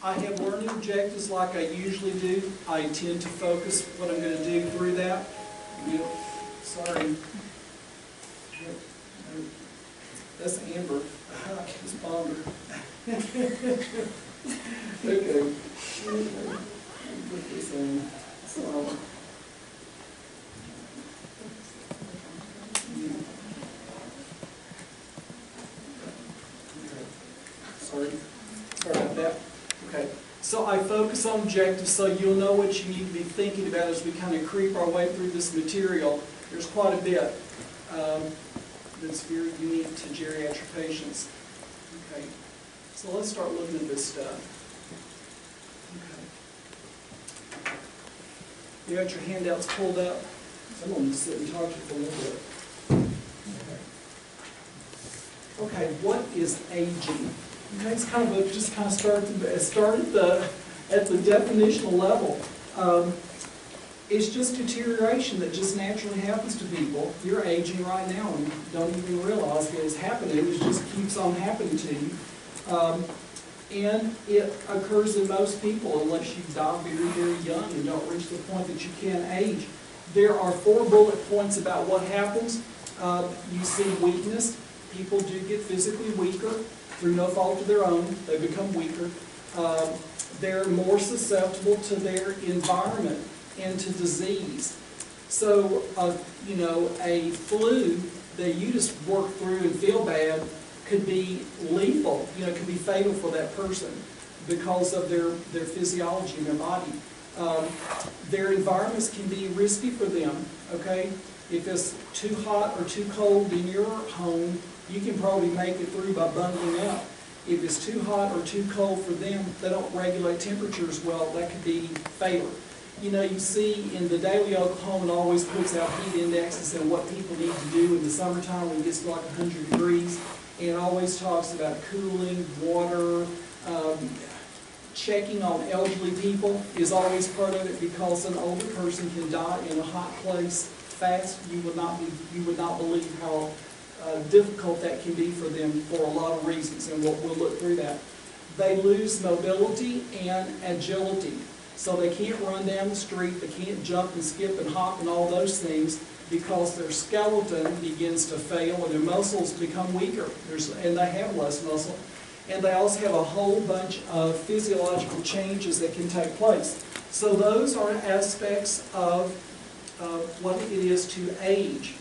I have learning objectives like I usually do. I tend to focus what I'm going to do through that. Sorry. That's Amber. It's Bomber. Okay. Put this on. Sorry about that. Okay, so I focus on objectives so you'll know what you need to be thinking about as we kind of creep our way through this material. There's quite a bit that's very unique to geriatric patients. Okay, so let's start looking at this stuff. Okay. You got your handouts pulled up? I'm going to sit and talk to you for a little bit. Okay, what is aging? Okay, it's kind of just kind of start at the definitional level. It's just deterioration that just naturally happens to people. You're aging right now and you don't even realize that it's happening. It just keeps on happening to you. And it occurs in most people unless you die very, very young and don't reach the point that you can age. There are 4 bullet points about what happens. You see weakness. People do get physically weaker through no fault of their own. They become weaker. They're more susceptible to their environment and to disease. So, you know, a flu that you just work through and feel bad could be lethal. You know, it could be fatal for that person because of their physiology and their body. Their environments can be risky for them, okay? If it's too hot or too cold in your home, you can probably make it through by bundling up. If it's too hot or too cold for them, they don't regulate temperatures well, that could be fatal. You know, you see in the Daily Oklahoma, it always puts out heat indexes and what people need to do in the summertime when it gets to like 100 degrees. And it always talks about cooling, water, checking on elderly people is always part of it because an older person can die in a hot place fast. You would not believe how difficult that can be for them for a lot of reasons, and we'll look through that. They lose mobility and agility. So they can't run down the street, they can't jump and skip and hop and all those things because their skeleton begins to fail and their muscles become weaker. And they have less muscle. And they also have a whole bunch of physiological changes that can take place. So those are aspects of what it is to age.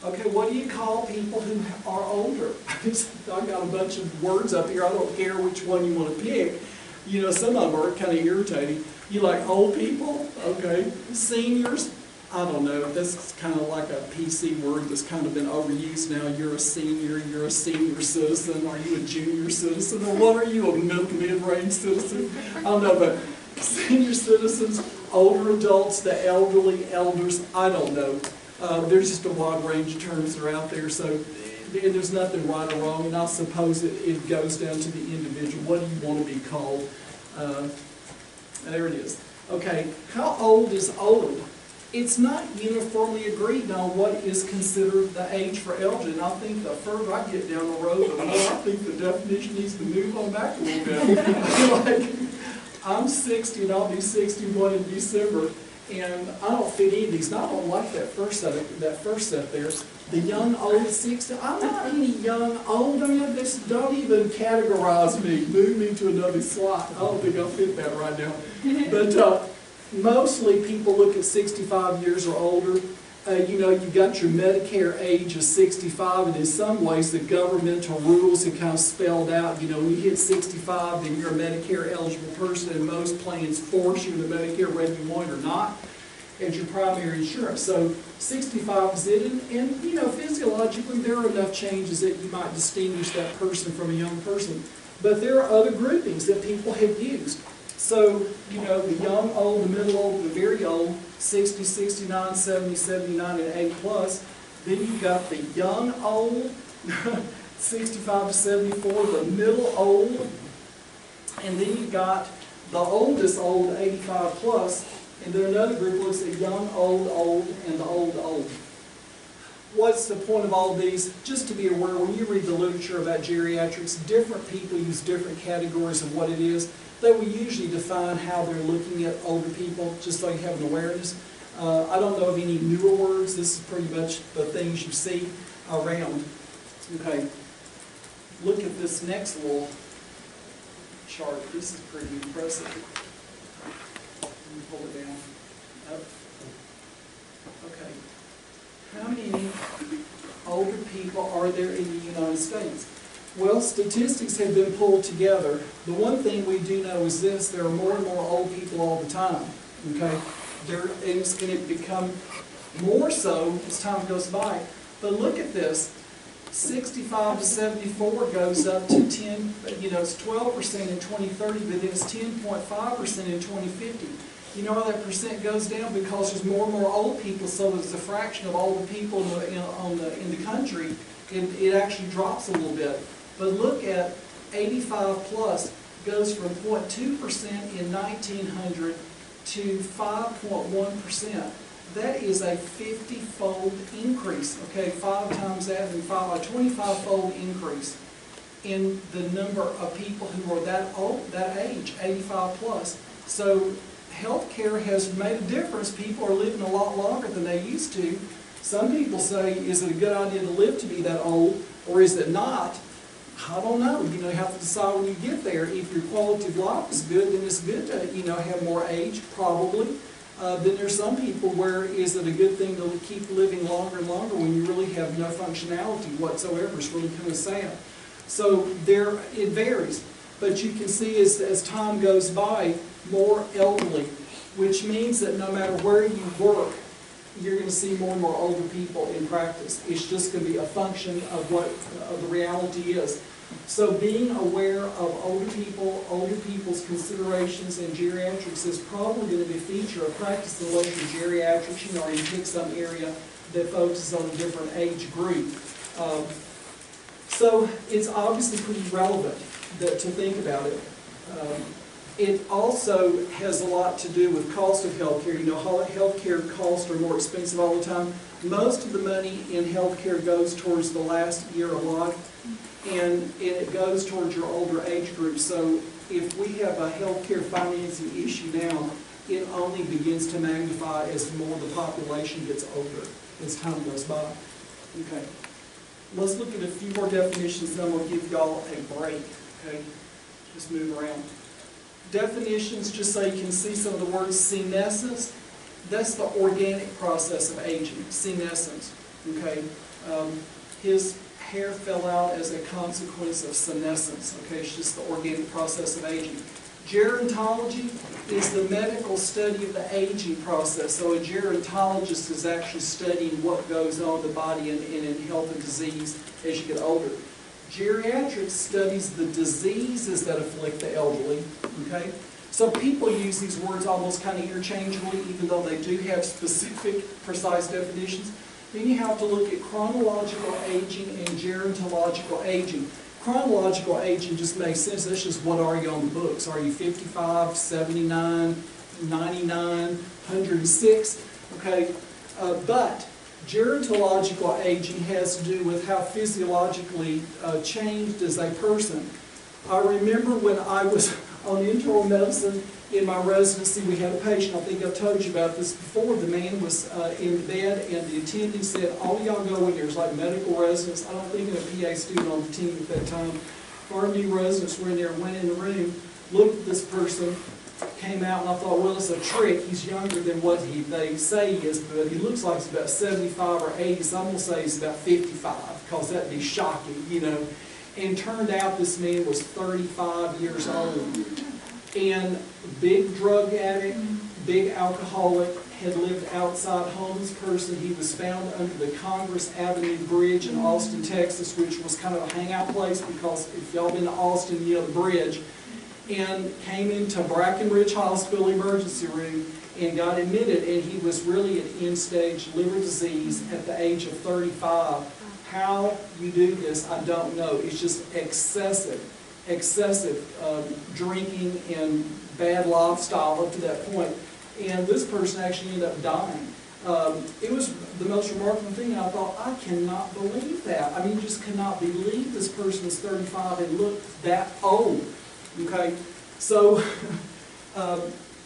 Okay, what do you call people who are older? I've got a bunch of words up here. I don't care which one you want to pick. You know, some of them are kind of irritating. You like old people? Okay. Seniors? I don't know. That's kind of like a PC word that's kind of been overused now. You're a senior citizen. Are you a junior citizen? Or what are you, a mid-range citizen? I don't know, but senior citizens, older adults, the elderly, elders, I don't know. There's just a wide range of terms that are out there, so there's nothing right or wrong, and I suppose it goes down to the individual. What do you want to be called? There it is. Okay, how old is old? It's not uniformly agreed on what is considered the age for elderly, and I think the further I get down the road, the more I think the definition needs to move on back a little bit. Like, I'm 60 and I'll be 61 in December. And I don't fit either of these. And I don't like that first set there. The young, old, 60. I'm not any young, old. I mean, just don't even categorize me. Move me to another slot. I don't think I'll fit that right now. But mostly people look at 65 years or older. You know, you've got your Medicare age of 65, and in some ways the governmental rules have kind of spelled out, you know, when you hit 65, then you're a Medicare eligible person, and most plans force you to Medicare whether you want it or not as your primary insurance. So 65 is it, and you know, physiologically there are enough changes that you might distinguish that person from a young person. But there are other groupings that people have used. So, you know, the young, old, the middle old, the very old, 60, 69, 70, 79, and 80 plus. Then you've got the young, old, 65 to 74, the middle old, and then you've got the oldest old, 85 plus, and then another group looks at young, old, and the old. What's the point of all of these? Just to be aware, when you read the literature about geriatrics, different people use different categories of what it is. they will usually define how they're looking at older people, just so you have an awareness. I don't know of any newer words. This is pretty much the things you see around. Okay, look at this next little chart. This is pretty impressive. Let me pull it down. Up. Okay. How many older people are there in the United States? Well, statistics have been pulled together. The one thing we do know is this: there are more and more old people all the time. Okay, and it's going to become more so as time goes by. But look at this: 65 to 74 goes up to 10. It's 12% in 2030, but then it's 10.5% in 2050. You know how that percent goes down? Because there's more and more old people, so there's a fraction of older people in the country. It actually drops a little bit. But look at 85 plus goes from 0.2% in 1900 to 5.1%. That is a 50-fold increase. Okay, 5 times that, and a 25-fold increase in the number of people who are that old, that age, 85 plus. So healthcare has made a difference. People are living a lot longer than they used to. Some people say, is it a good idea to live to be that old, or is it not? I don't know. You have to decide when you get there. If your quality of life is good, then it's good to, have more age, probably. Then there's some people where is it a good thing to keep living longer and longer when you really have no functionality whatsoever. It's really kind of sad. So it varies. But you can see as time goes by, more elderly, which means that no matter where you work, you're going to see more and more older people in practice. It's just going to be a function of what the reality is. So being aware of older people's considerations in geriatrics is probably going to be a feature of practice in local geriatrics, or you pick some area that focuses on a different age group. So it's obviously pretty relevant to think about it. It also has a lot to do with cost of healthcare. Healthcare costs are more expensive all the time. Most of the money in healthcare goes towards the last year of life, and it goes towards your older age group. So if we have a healthcare financing issue now, it only begins to magnify as more of the population gets older as time goes by. Okay. Let's look at a few more definitions, then we'll give y'all a break. Okay. Just move around. Definitions, just so you can see some of the words. Senescence, that's the organic process of aging. Senescence, okay? His hair fell out as a consequence of senescence, okay? It's just the organic process of aging. Gerontology is the medical study of the aging process. So a gerontologist is actually studying what goes on in the body and in health and disease as you get older. Geriatrics studies the diseases that afflict the elderly, okay? So people use these words almost kind of interchangeably, even though they do have specific, precise definitions. Then you have to look at chronological aging and gerontological aging. Chronological aging just makes sense. That's just what are you on the books. Are you 55, 79, 99, 106? Okay, but gerontological aging has to do with how physiologically changed as a person. I remember when I was on internal medicine in my residency, we had a patient, I think I've told you about this before. The man was in bed, and the attending said, all y'all go in here. It's like medical residents. I don't think of a PA student on the team at that time. Our new residents were in there, went in the room, looked at this person, came out, and I thought, well, it's a trick. He's younger than what they say he is, but he looks like he's about 75 or 80. Some will say he's about 55, because that'd be shocking, And turned out this man was 35 years old. And big drug addict, big alcoholic, had lived outside, homeless person. He was found under the Congress Avenue Bridge in Austin, Texas, which was kind of a hangout place, because if y'all been to Austin, you know the bridge. And came into Brackenridge Hospital emergency room and got admitted, and he was really at end-stage liver disease at the age of 35. How you do this, I don't know. It's just excessive drinking and bad lifestyle up to that point. And this person actually ended up dying. It was the most remarkable thing, and I thought, I cannot believe that. I mean, you just cannot believe this person was 35 and looked that old. Okay, So,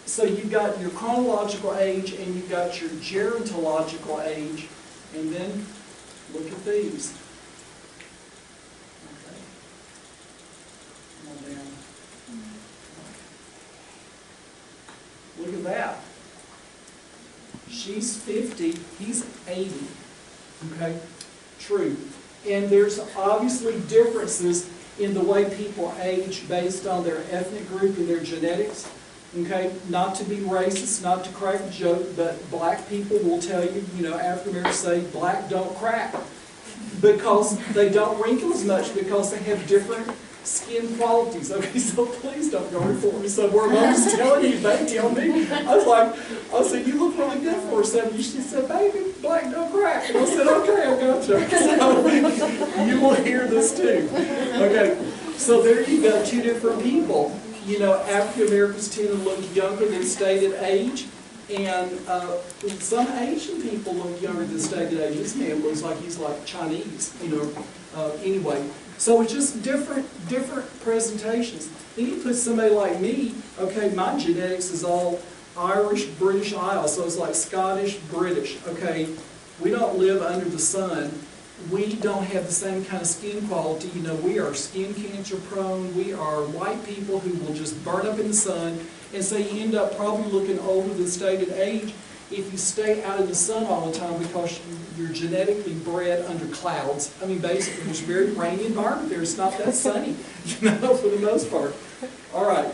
so you've got your chronological age and you've got your gerontological age, and then look at these. Okay. Come on down. Look at that. She's 50, he's 80. Okay? True. And there's obviously differences in the way people age based on their ethnic group and their genetics. Okay? Not to be racist, not to crack a joke, but black people will tell you, you know, African Americans say black don't crack because they don't wrinkle as much because they have different skin qualities. Okay, so please don't go for me somewhere. I'm just telling you, they tell me. I said, you look really good for 70. She said, baby, black don't crack. And I said, okay, I got you. So you will hear this too. Okay, so there you go, two different people. You know, African Americans tend to look younger than stated age, and some Asian people look younger than stated age. This man looks like he's like Chinese, you know, anyway. So it's just different presentations. Then you put somebody like me, okay, my genetics is all Irish, British Isles, so it's like Scottish, British, okay. We don't live under the sun. We don't have the same kind of skin quality. You know, we are skin cancer prone. We are white people who will just burn up in the sun. And so you end up probably looking older than stated age if you stay out in the sun all the time because you're genetically bred under clouds. I mean, basically, it's a very rainy environment there. It's not that sunny, you know, for the most part. All right,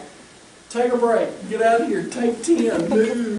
take a break. Get out of here. Take 10. Move.